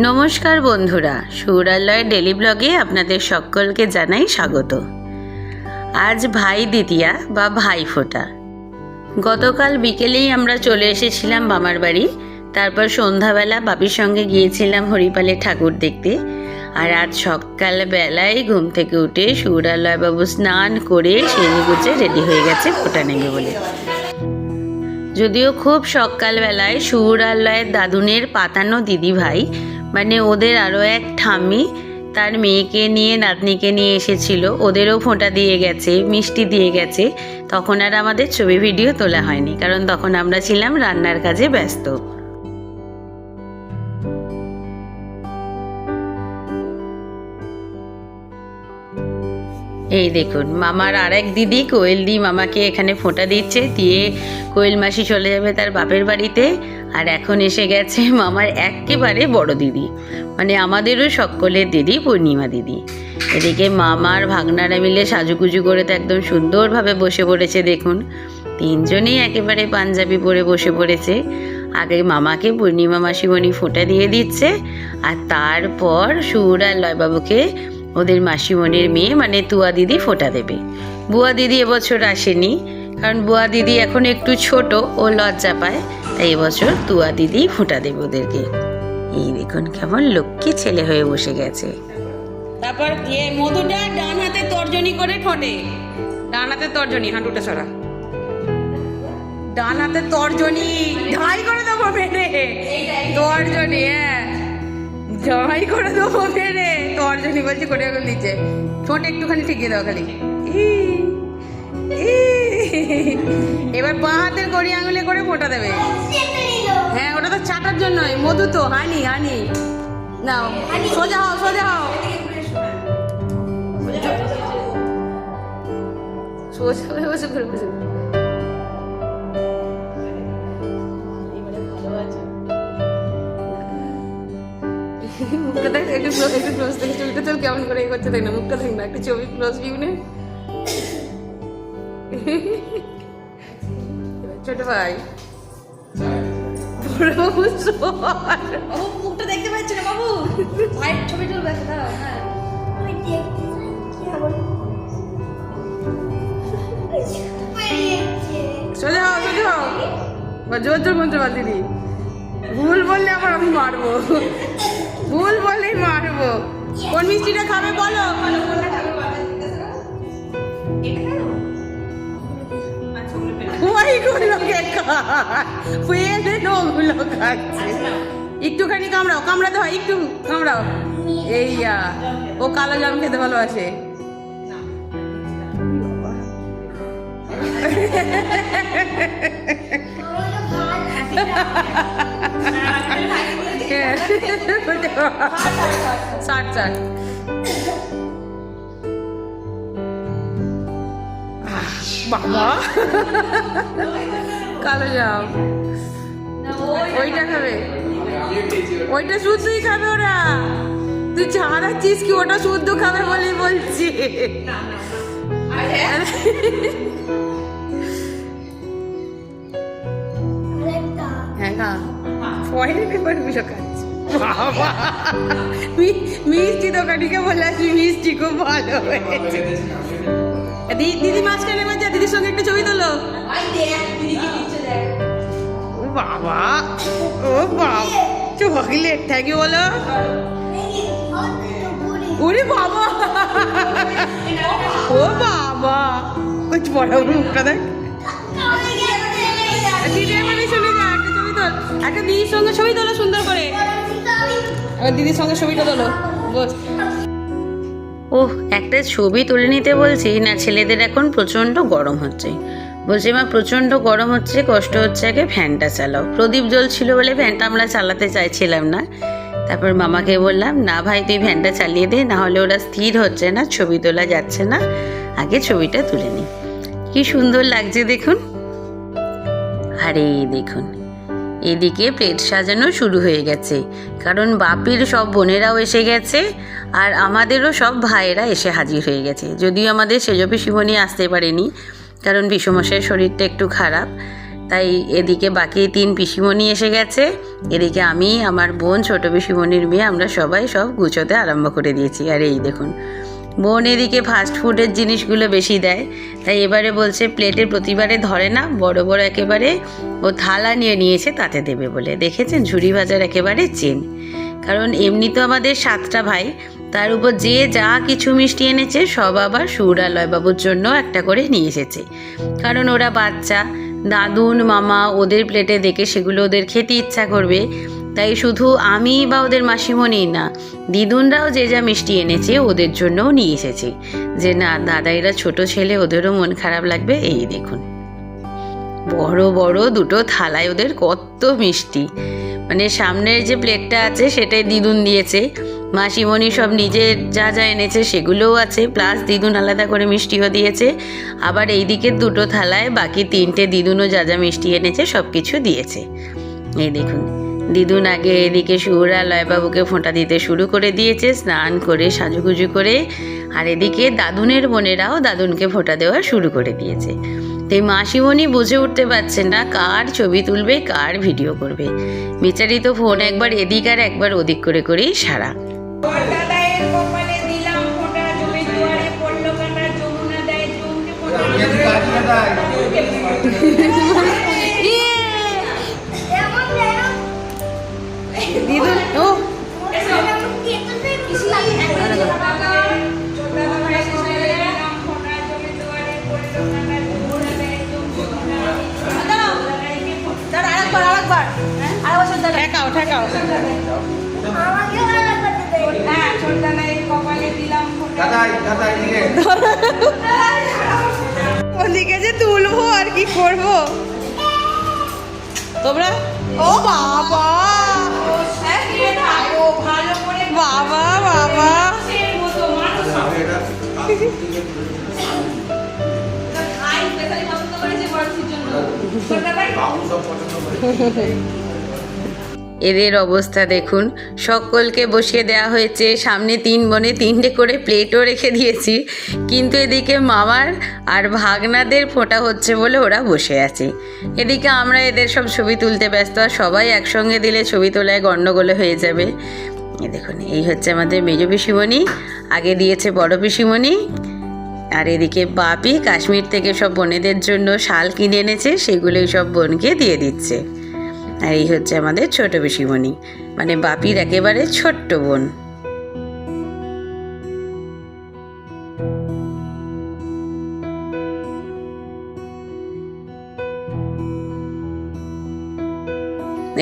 নমস্কার বন্ধুরা, সৌরালয় ডেলি ব্লগে আপনাদের সকলকে জানাই স্বাগত। আজ ভাই দ্বিতীয়া বা ভাইফোঁটা। গতকাল বিকেলেই আমরা চলে এসেছিলাম মামার বাড়ি। তারপর সন্ধ্যাবেলা বাপির সঙ্গে গিয়েছিলাম হরিপালে ঠাকুর দেখতে। আর আজ সকালবেলায় ঘুম থেকে উঠে সৌরালয় বাবু স্নান করে সেজে গুজে রেডি হয়ে গেছে ফোঁটা নেবে বলে। যদিও খুব সকালবেলায় সৌরালয়ের দাদুনের পাতানো দিদি ভাই মানে ওদের আরও এক ঠাম্মি তার মেয়েকে নিয়ে নাতনিকে নিয়ে এসেছিল, ওদেরও ফোঁটা দিয়ে গেছে, মিষ্টি দিয়ে গেছে। তখন আর আমাদের ছবি ভিডিও তোলা হয়নি, কারণ তখন আমরা ছিলাম রান্নার কাজে ব্যস্ত। এই দেখুন মামার আরেক দিদি কোয়েল দি মামাকে এখানে ফোঁটা দিচ্ছে, দিয়ে কোয়েল মাসি চলে যাবে তার বাপের বাড়িতে। আর এখন এসে গেছে মামার একেবারে বড় দিদি, মানে আমাদেরও সকলের দিদি পূর্ণিমা দিদি। এদিকে মামার ভাগনারা মিলে সাজুগুজু করে তো একদম সুন্দরভাবে বসে পড়েছে। দেখুন তিনজনেই একেবারে পাঞ্জাবি পরে বসে পড়েছে। আগে মামাকে পূর্ণিমা মাসিমণি ফোঁটা দিয়ে দিচ্ছে, আর তারপর সৌরালয়বাবুকে ওদের মাসিমণির মেয়ে মানে তুয়া দিদি ফোঁটা দেবে। বুয়া দিদি এবছর আসেনি, কারণ বুয়া দিদি এখন একটু ছোট, ও লজ্জা পায়, তাই এবছর তুয়া দিদি ফোঁটা দেবে ওদেরকে। এই দেখুন কেমন লক্ষ্মী ছেলে হয়ে বসে গেছে। তারপর মধুটা ডান হাতে তর্জনী করে ঠোঁটে, ডান হাতে তর্জনী, হাঁটুটা ছড়া, ডান হাতে তর্জনী ঢাই করে দেবো মেরে, তর্জনী হ্যাঁ ঢাই করে দেবো মেরে, তর্জনী বলছে করে দিচ্ছে। ঠোঁট একটুখানি ঠিকিয়ে দাও খালি। এবার বাঁ হাতের কড়ি আঙুলে করে ফোঁটা দেবে। হ্যাঁ ওটা তো চাটার জন্যই, মধু তো হানি হানি। নাও সোজা হও সোজা হও, সোজা করে বসে করে বসে। মুখটা দেখ একটু ক্লোজ থেকে, চুলটা চল কেমন করে করছে দেখ না, মুখটা দেখ না, একটু ছবি ক্লোজ ভিউ নে। ছোট ভাই মুখটা দেখতে পাচ্ছি না বাবু, ছবি তুলবে। সোজা হও সোজা হও, জোর জোর মন্ত্র বাদ দিদি। ভুল বললে আবার আমি মারবো, ভুল বললেই মারবো। কোন মিষ্টিটা খাবে বলো? একটুখানি কামড়াও, কামড়াতে হয় একটু, কামড়াও। এই ও কালো জাম খেতে ভালোবাসে। বাবা কালো জাম ওইটা খাবে, ওইটা শুদ্ধই খাবে ওরা। তুই ছাড়াচ্ছিস কি? ওটা শুদ্ধ খাবে বলেই বলছি। মিষ্টি দোকানিকে বলে আসবি, মিষ্টি খুব ভালো হয়েছে। দিদি মাঝখানে যা, দিদির সঙ্গে একটা ছবি তোলো। ও বাবা, ও বাবা চকলেট থাকি বলো। ওরে বাবা, ও বাবা বড় মুখটা দেখ। দিদি আমার সঙ্গে যা, একটা ছবি তোল, একটা দিদির সঙ্গে ছবি তোলো সুন্দর করে। দিদির সঙ্গে ছবিটা তোলো। ওহ, একটা ছবি তুলে নিতে বলছি না, ছেলেদের এখন প্রচণ্ড গরম হচ্ছে। বলছি মা প্রচণ্ড গরম হচ্ছে, কষ্ট হচ্ছে, আগে ফ্যানটা চালাও। প্রদীপ জ্বলছিল বলে ফ্যানটা আমরা চালাতে চাইছিলাম না। তারপর মামাকে বললাম না ভাই তুই ফ্যানটা চালিয়ে দে, না হলে ওরা স্থির হচ্ছে না, ছবি তোলা যাচ্ছে না, আগে ছবিটা তুলে নি। কি সুন্দর লাগছে দেখুন। আরে দেখুন এদিকে প্লেট সাজানো শুরু হয়ে গেছে, কারণ বাপির সব বোনেরাও এসে গেছে আর আমাদেরও সব ভাইয়েরা এসে হাজির হয়ে গেছে। যদিও আমাদের সেজ পিসিমণি আসতে পারেনি, কারণ বিশ্বমশাইয়ের শরীরটা একটু খারাপ, তাই এদিকে বাকি 3 পিসিমণি এসে গেছে, এদিকে আমি, আমার বোন, ছোট পিসিমণির মেয়ে, আমরা সবাই সব গুছোতে আরম্ভ করে দিয়েছি। আর এই দেখুন বোন এদিকে ফাস্ট ফুডের জিনিসগুলো বেশি দেয়, তাই এবারে বলছে প্লেটে প্রতিবারে ধরে না, বড় বড় একেবারে ও থালা নিয়েছে তাতে দেবে বলে। দেখেছেন ঝুড়ি ভাজার একেবারে চেন, কারণ এমনি তো আমাদের 7টা ভাই, তার উপর যে যা কিছু মিষ্টি এনেছে সব আবার সুর আর লয়বাবুর জন্য একটা করে নিয়ে এসেছে, কারণ ওরা বাচ্চা, দাদুন মামা ওদের প্লেটে দেখে সেগুলো ওদের খেতে ইচ্ছা করবে। তাই শুধু আমি বা ওদের মাসিমণি না, দিদুনরাও যে যা মিষ্টি এনেছে ওদের জন্যও নিয়ে এসেছে, যে না দাদাইরা ছোট ছেলে, ওদেরও মন খারাপ লাগবে। এই দেখুন বড় বড় 2টো থালায় ওদের কত মিষ্টি, মানে সামনের যে প্লেটটা আছে সেটাই দিদুন দিয়েছে, মাসিমণি সব নিজের যা যা এনেছে সেগুলোও আছে, প্লাস দিদুন আলাদা করে মিষ্টিও দিয়েছে। আবার এই দিকের 2টো থালায় বাকি 3টে দিদুনও যা যা মিষ্টি এনেছে সব কিছু দিয়েছে। এই দেখুন দিদুন আগে এদিকে সুর আর লয়বাবুকে ফোঁটা দিতে শুরু করে দিয়েছে, স্নান করে সাজুগুজু করে। আর এদিকে দাদুনের বোনেরাও দাদুনকে ফোঁটা দেওয়া শুরু করে দিয়েছে। তাই মাসিমণি বুঝে উঠতে পারছেন না কার ছবি তুলবে কার ভিডিও করবে, বেচারি তো ফোন একবার এদিক আর একবার ওদিক করে করেই সারা। দিদুন ও ঠেকাও ওদিকে যে তুলবো আর কি করবো তোমরা। ও বাবা বাবা বাবা এদের অবস্থা দেখুন, সকলকে বসিয়ে দেওয়া হয়েছে, সামনে 3 বোনে 3টে করে প্লেটও রেখে দিয়েছি, কিন্তু এদিকে মামার আর ভাগনাদের ফোঁটা হচ্ছে বলে ওরা বসে আছে। এদিকে আমরা এদের সব ছবি তুলতে ব্যস্ত, আর সবাই একসঙ্গে দিলে ছবি তোলায় গণ্ডগোল হয়ে যাবে। দেখুন এই হচ্ছে আমাদের মেজ পিসিমণি, আগে দিয়েছে বড় পিসিমণি, আর এদিকে বাপি কাশ্মীর থেকে সব বোনেদের জন্য শাল কিনে এনেছে, সেগুলোই সব বোনকে দিয়ে দিচ্ছে। আর এই হচ্ছে আমাদের ছোট পিসিমণি, মানে বাপির একেবারে ছোট্ট বোন।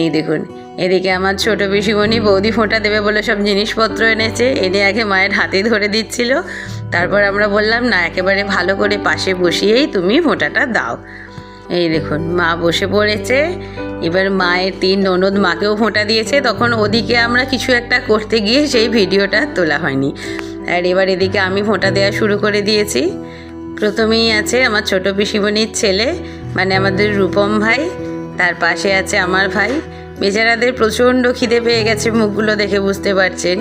এই দেখুন এদিকে আমার ছোট পিসিমণি বৌদি ফোঁটা দেবে বলে সব জিনিসপত্র এনেছে, এনে আগে মায়ের হাতে ধরে দিচ্ছিল, তারপর আমরা বললাম না একেবারে ভালো করে পাশে বসিয়েই তুমি ফোঁটাটা দাও। এই দেখুন মা বসে পড়েছে, এবার মায়ের 3 ননদ মাকেও ফোঁটা দিয়েছে, তখন ওদিকে আমরা কিছু একটা করতে গিয়ে সেই ভিডিওটা তোলা হয়নি। আর এবার এদিকে আমি ফোঁটা দেওয়া শুরু করে দিয়েছি। প্রথমেই আছে আমার ছোট পিসিমণির ছেলে, মানে আমাদের রূপম ভাই, তার পাশে আছে আমার ভাই। বেচারাদের প্রচণ্ড খিদে পেয়ে গেছে, মুখগুলো দেখে বুঝতে পারছেন।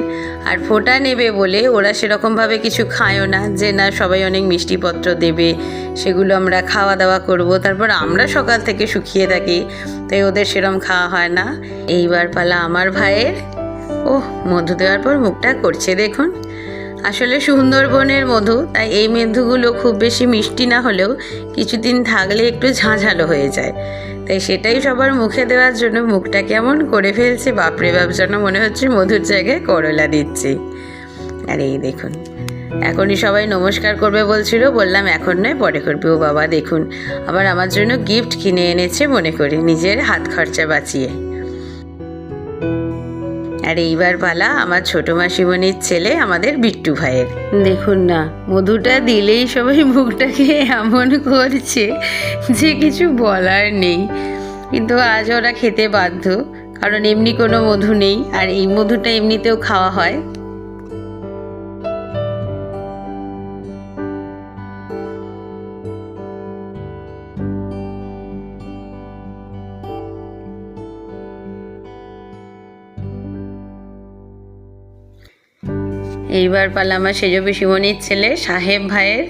আর ফোঁটা নেবে বলে ওরা সেরকমভাবে কিছু খায়ও না, যে না সবাই অনেক মিষ্টিপত্র দেবে, সেগুলো আমরা খাওয়া দাওয়া করব, তারপর আমরা সকাল থেকে শুকিয়ে থাকি, তাই ওদের সেরম খাওয়া হয় না। এইবার পালা আমার ভাইয়ের। ওহ মধু দেওয়ার পর মুখটা করছে দেখুন, আসলে সুন্দরবনের মধু, তাই এই মধুগুলো খুব বেশি মিষ্টি না হলেও কিছুদিন থাকলে একটু ঝাঁঝালো হয়ে যায়, তাই সেটাই সবার মুখে দেওয়ার জন্য মুখটা কেমন করে ফেলছে, বাপরে বাপ, যেন মনে হচ্ছে মধুর জায়গায় করলা দিচ্ছে। আর এই দেখুন এখনই সবাই নমস্কার করবে বলছিল, বললাম এখন নয় পরে করবে। ও বাবা দেখুন আবার আমার জন্য গিফট কিনে এনেছে মনে করে, নিজের হাত খরচা বাঁচিয়ে। আর এইবার পালা আমার ছোট মাসিমণির ছেলে আমাদের বিট্টু ভাইয়ের। দেখুন না মধুটা দিলেই সবাই মুখটাকে এমন করছে যে কিছু বলার নেই, কিন্তু আজ ওরা খেতে বাধ্য, কারণ এমনি কোনো মধু নেই, আর এই মধুটা এমনিতেও খাওয়া হয়। এইবার পালা আমার সেজ পিসিমণির ছেলে সাহেব ভাইয়ের।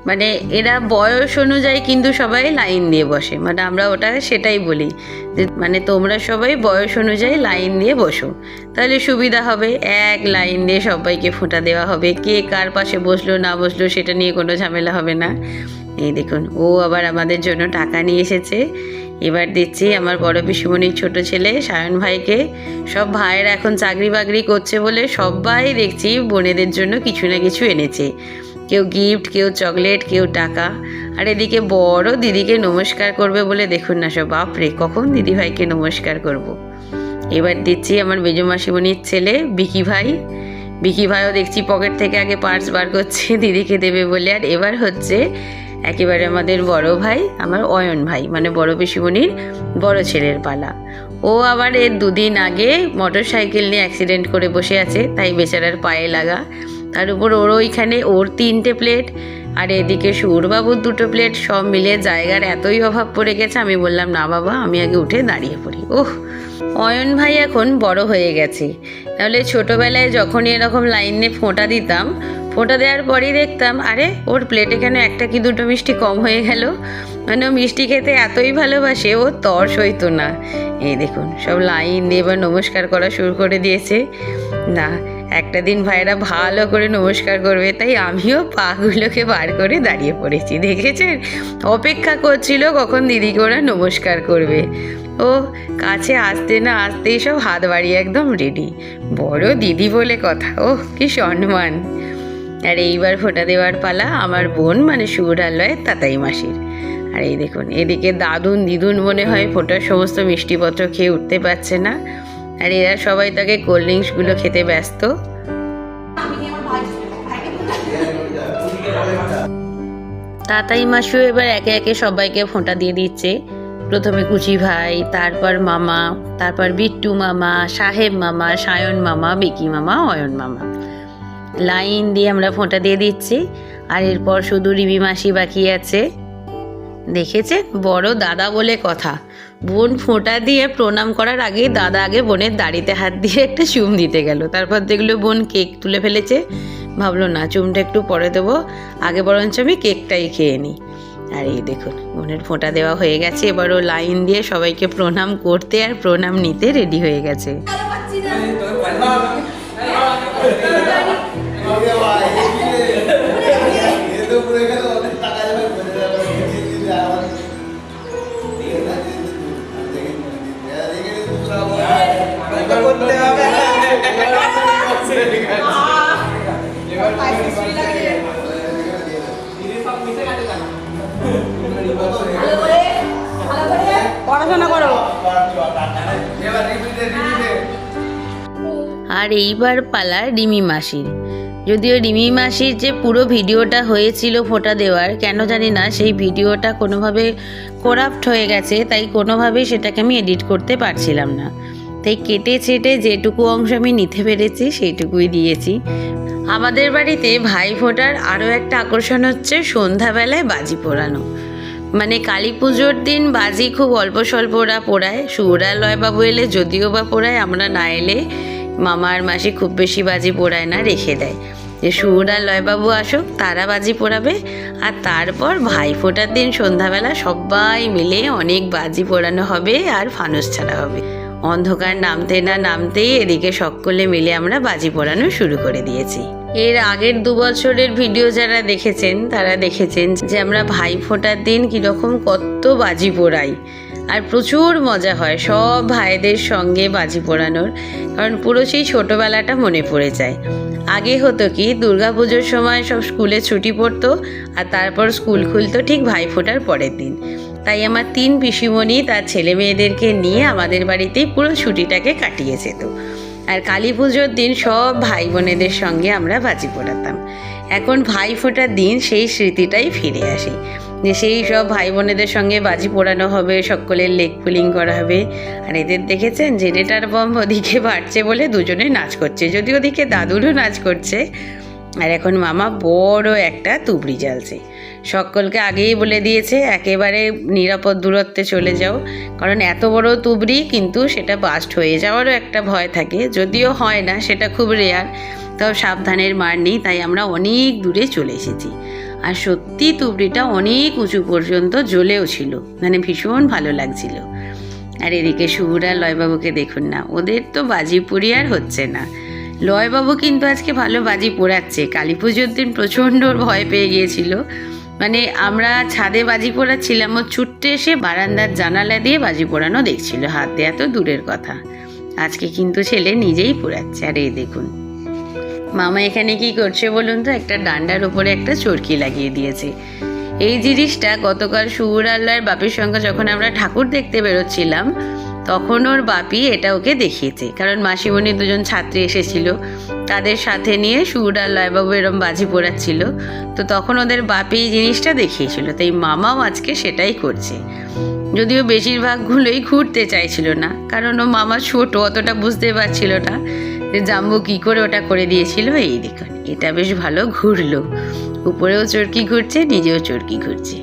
মানে এরা বয়স অনুযায়ী কিন্তু সবাই লাইন দিয়ে বসে, মানে আমরা ওটা সেটাই বলি যে মানে তোমরা সবাই বয়স অনুযায়ী লাইন দিয়ে বসো, তাহলে সুবিধা হবে। এক লাইন দিয়ে সবাইকে ফোঁটা দেওয়া হবে, কে কার পাশে বসলো না বসলো সেটা নিয়ে কোনো ঝামেলা হবে না। এই দেখুন, ও আবার আমাদের জন্য টাকা নিয়ে এসেছে। এবার দিচ্ছি আমার বড় পিসিমণির ছোট ছেলে সায়ন ভাইকে। সব ভাইয়েরা এখন চাকরি বাকরি করছে বলে সবাই দেখছি বোনেদের জন্য কিছু না কিছু এনেছে, কেউ গিফট, কেউ চকলেট, কেউ টাকা। আর এদিকে বড় দিদিকে নমস্কার করবে বলে দেখুন না সব, বাপরে কখন দিদি ভাইকে নমস্কার করব। এবার দিচ্ছি আমার মেজো মাসিমণির ছেলে বিকি ভাই। বিকি ভাইও দেখছি পকেট থেকে আগে পার্স বার করছে দিদিকে দেবে বলে। আর এবার হচ্ছে একেবারে আমাদের বড় ভাই, আমার অয়ন ভাই, মানে বড় পিসিমণির বড় ছেলের পালা। ও আবার এর 2 দিন আগে মোটর সাইকেল নিয়ে অ্যাক্সিডেন্ট করে বসে আছে, তাই বেচারার পায়ে লাগা। তার উপর ওর ওইখানে ওর 3টে প্লেট, আর এদিকে সুরবাবুর 2টো প্লেট, সব মিলে জায়গার এতই অভাব পড়ে গেছে। আমি বললাম না বাবা, আমি আগে উঠে দাঁড়িয়ে পড়ি। ওহ, অয়ন ভাই এখন বড় হয়ে গেছে, তাহলে ছোটোবেলায় যখনই এরকম লাইনে ফোঁটা দিতাম, ফোঁটা দেওয়ার পরেই দেখতাম আরে ওর প্লেটে কেন 1টা কি 2টো মিষ্টি কম হয়ে গেল। মানে ও মিষ্টি খেতে এতই ভালোবাসে, ও তর সইতো না। এই দেখুন সব লাইন দিয়ে এবার নমস্কার করা শুরু করে দিয়েছে। না, একটা দিন ভাইয়েরা ভালো করে নমস্কার করবে, তাই আমিও পাগুলোকে বার করে দাঁড়িয়ে পড়েছি। দেখেছেন, অপেক্ষা করছিল কখন দিদিকে ওরা নমস্কার করবে। ও কাছে আসতে না আসতেই সব হাত বাড়িয়ে একদম রেডি, বড় দিদি বলে কথা। ও কি সম্মান। আর এইবার ফোঁটা দেওয়ার পালা আমার বোন মানে সুরালয়ের তাতাই মাসির। আর এই দেখুন এদিকে দাদুন দিদুন মনে হয় ফোঁটার সমস্ত মিষ্টিপত্র খেয়ে উঠতে পারছে না, আর এরা সবাই তাকে কোল্ড ড্রিঙ্কসগুলো খেতে ব্যস্ত। তাতাই মাসিও এবার একে একে সবাইকে ফোঁটা দিয়ে দিচ্ছে। প্রথমে কুচি ভাই, তারপর মামা, তারপর বিট্টু মামা, সাহেব মামা, সায়ন মামা, বিকি মামা, অয়ন মামা। লাইন দিয়ে আমরা ফোঁটা দিয়ে দিচ্ছি। আর এরপর শুধু রিমি মাসি বাকি আছে। দেখেছেন, বড় দাদা বলে কথা। বোন ফোঁটা দিয়ে প্রণাম করার আগেই দাদা আগে বোনের দাড়িতে হাত দিয়ে একটা চুম দিতে গেল। তারপর দেখলো বোন কেক তুলে ফেলেছে, ভাবলো না চুমটা একটু পরে দেবো, আগে বরঞ্চ আমি কেকটাই খেয়ে নিই। আর এই দেখুন বোনের ফোঁটা দেওয়া হয়ে গেছে। এবার ও লাইন দিয়ে সবাইকে প্রণাম করতে আর প্রণাম নিতে রেডি হয়ে গেছে। পড়াশোনা করো। আর এইবার পালা রিমি মাসির। যদিও রিমি মাসির যে পুরো ভিডিওটা হয়েছিল ফোঁটা দেওয়ার, কেন জানি না সেই ভিডিওটা কোনোভাবে করাপ্ট হয়ে গেছে, তাই কোনোভাবেই সেটাকে আমি এডিট করতে পারছিলাম না। তাই কেটে ছেটে যেটুকু অংশ আমি নিতে পেরেছি সেইটুকুই দিয়েছি। আমাদের বাড়িতে ভাই ফোঁটার আরও একটা আকর্ষণ হচ্ছে সন্ধ্যাবেলায় বাজি পোড়ানো। মানে কালী পুজোর দিন বাজি খুব অল্প স্বল্প ওরা পোড়ায়। সুরালয় বাবু এলে যদিও বা পোড়ায়, আমরা না এলে মামা আর মাসি খুব বেশি বাজি পোড়ায় না, রেখে দেয় যে সুরালয় বাবু আসুক তারা বাজি পোড়াবে। আর তারপর ভাই ফোঁটার দিন সন্ধ্যাবেলা সবাই মিলে অনেক বাজি পোড়ানো হবে আর ফানুস ছাড়া হবে। অন্ধকার নামতে না নামতেই এদিকে সকলে মিলে আমরা বাজি পোড়ানো শুরু করে দিয়েছি। এর আগের 2 বছরের ভিডিও যারা দেখেছেন তারা দেখেছেন যে আমরা ভাই ফোঁটার দিন কীরকম কত বাজি পোড়াই, আর প্রচুর মজা হয় সব ভাইদের সঙ্গে বাজি পোড়ানোর। কারণ পুরো সেই ছোটোবেলাটা মনে পড়ে যায়। আগে হতো কি, দুর্গাপুজোর সময় সব স্কুলে ছুটি পড়তো, আর তারপর স্কুল খুলতো ঠিক ভাই ফোঁটার পরের দিন। তাই আমার 3 পিসিমণি তার ছেলে মেয়েদেরকে নিয়ে আমাদের বাড়িতেই পুরো ছুটিটাকে কাটিয়ে যেত। আর কালী পুজোর দিন সব ভাই বোনেদের সঙ্গে আমরা বাজি পোড়াতাম। এখন ভাই ফোঁটার দিন সেই স্মৃতিটাই ফিরে আসে, যে সেই সব ভাই বোনেদের সঙ্গে বাজি পোড়ানো হবে, সকলের লেগ পুলিং করা হবে। আর এদের দেখেছেন জেনারেটর বম ওদিকে বাড়ছে বলে দুজনে নাচ করছে, যদি ওদিকে দাদুরও নাচ করছে। আর এখন মামা বড় একটা তুবড়ি জ্বালছে। সকলকে আগেই বলে দিয়েছে একেবারে নিরাপদ দূরত্বে চলে যাও, কারণ এত বড় তুবড়ি কিন্তু সেটা বাস্ট হয়ে যাওয়ারও একটা ভয় থাকে। যদিও হয় না, সেটা খুব রেয়ার, তাও সাবধানের মার নেই, তাই আমরা অনেক দূরে চলে এসেছি। আর সত্যি তুবড়িটা অনেক উঁচু পর্যন্ত জ্বলেও ছিল, মানে ভীষণ ভালো লাগছিল। আর এদিকে শুভর আর লয়বাবুকে দেখুন না, ওদের তো বাজি পুরি আর হচ্ছে না। লয়বাবু কিন্তু আজকে ভালো বাজি পোড়াচ্ছে। কালী পুজোর দিন প্রচণ্ড ভয় পেয়ে গিয়েছিল, মানে আমরা ছাদে বাজি পোড়াচ্ছিলাম, ও ছুটতে এসে বারান্দার জানালা দিয়ে বাজি পোড়ানো দেখছিল, হাত দেওয়া তো দূরের কথা। আজকে কিন্তু ছেলে নিজেই পোড়াচ্ছে। আর এই দেখুন মামা এখানে কি করছে বলুন তো, একটা ডান্ডার উপরে একটা চরকি লাগিয়ে দিয়েছে। এই জিনিসটা গতকাল শুভর আল্লাহর বাপির সঙ্গে যখন আমরা ঠাকুর দেখতে বেরোচ্ছিলাম, তখন ওর বাপি এটা ওকে দেখিয়েছে, কারণ মাসিমণি দুজন ছাত্রী এসেছিল, তাদের সাথে নিয়ে শুভর আল্লাহবাবু এরম বাজি পোড়াচ্ছিল, তো তখন ওদের বাপি এই জিনিসটা দেখিয়েছিল, তাই মামাও আজকে সেটাই করছে। যদিও বেশিরভাগগুলোই ঘুরতে চাইছিল না, কারণ ও মামা ছোট, অতটা বুঝতে পারছিল না যে জাম্বু কী করে ওটা করে দিয়েছিল। এই দেখুন এটা বেশ ভালো ঘুরলো, উপরেও চরকি ঘুরছে, নিজেও চরকি ঘুরছে।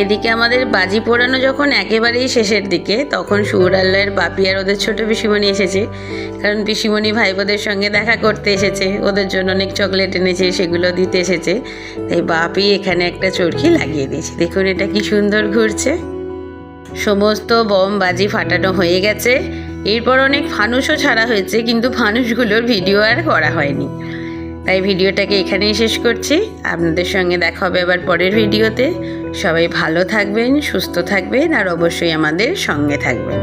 এদিকে আমাদের বাজি পোড়ানো যখন একেবারেই শেষের দিকে, তখন শুভর আল্লাহর বাপি আর ওদের ছোট পিসিমণি এসেছে, কারণ পিসিমণি ভাইবোদের সঙ্গে দেখা করতে এসেছে, ওদের জন্য অনেক চকলেট এনেছে, সেগুলো দিতে এসেছে। তাই বাপি এখানে একটা চরকি লাগিয়ে দিয়েছে, দেখুন এটা কি সুন্দর ঘুরছে। সমস্ত বম বাজি ফাটানো হয়ে গেছে, এরপর অনেক ফানুসও ছাড়া হয়েছে, কিন্তু ফানুসগুলোর ভিডিও আর করা হয়নি, তাই ভিডিওটাকে এখানেই শেষ করছি। আপনাদের সঙ্গে দেখা হবে আবার পরের ভিডিওতে। সবাই ভালো থাকবেন, সুস্থ থাকবেন, আর অবশ্যই আমাদের সঙ্গে থাকবেন।